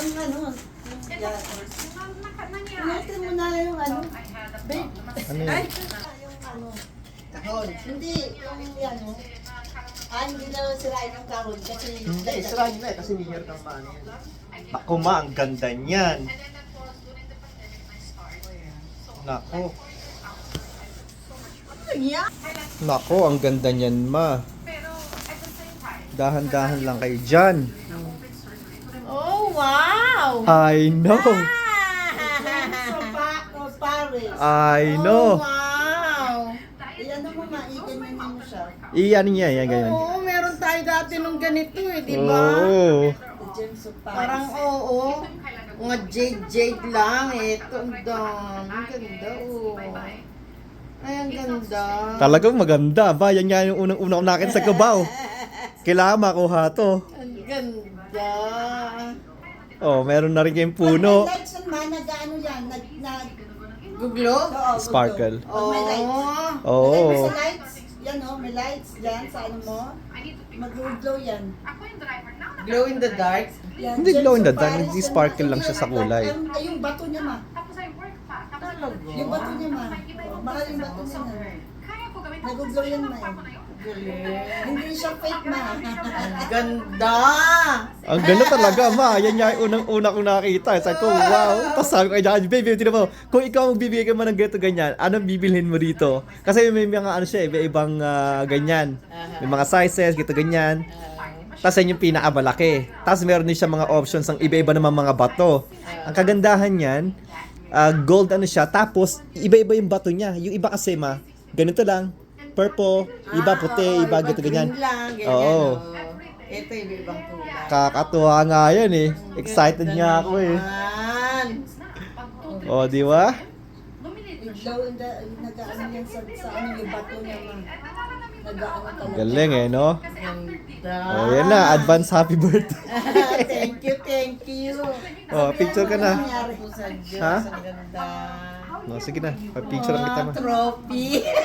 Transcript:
Yung ano, yan. Pinutin mo na yung ano. Babe. Ano yun? Ay, yung ano. Kahon. Hindi, yung ano. Hindi na sirain yung kahon kasi... Hindi, sirahin na eh, kasi may hair kang maano yan. Naku ma, ang ganda niyan. Naku. Naku, ang ganda niyan ma. Dahan-dahan lang kayo dyan. Oh, wow! I know. Paris. I know. Oh, wow! Iyan mo maiganyan mo siya. Iyan niya, yan ganyan. Oo, meron tayo dati nung ganito eh, di ba? Oo. The Gems of Paris. Parang oo. Mga jade lang eh. Ito, ang dami. Ang ganda oh. Ay, ang ganda. Talagang maganda ba? Yan nga yung unang-una ko nakita sa Cubao. Kailangan makuha to. Ang ganda. Oh, meron na rin kayong puno. Pag may lights naman, nag-ano yan, Guglo? Sparkle. Pag may lights. Oo. Lagay mo sa lights, yan o, may lights dyan sa ano mo. Mag-glow yan. Glow in the dark? Yan, Hindi Gems glow in the of dark, Paris hindi yan, sparkle ma. lang siya sa kulay. Ay, yung bato niya ma. Talaga? Yung bato niya ma. Mahal yung bato niya na. Nag-glow yan ma eh. Hindi siya fake ma. Ganda! Ang ganda talaga, ma. Yan nga yung unang-una kong nakita. Sabi ko, wow. Tapos sabi ko, ay, baby, tinan mo, kung ikaw magbibigay ka man ng ganito ganyan, anong bibilhin mo dito? Kasi may mga ano siya, may ibang ganyan. May mga sizes, gito ganyan. Tapos yan yung pinakamalaki. Tapos meron din siya mga options ng iba-iba naman mga bato. Ang kagandahan niyan, gold ano siya, tapos iba-iba yung bato niya. Yung iba kasi ma, ganito lang. Purple, iba puti, iba gito ganyan. Green lang, ganyan. Oo. Ito yung ibang kulay. Kakatuwa nga yan eh. Excited nga ako eh. Naman. O, di ba? Glow in the, nag-ano yan sa ano yung bato niya ma. Nag-ano talaga. Galing eh, no? Ganda. O, yan na. Advance happy birthday. Thank you, thank you. O, picture ka na. Nangyari po sa Diyos. Ha? Ang ganda. O, sige na. Picture lang kita ma. Trophy.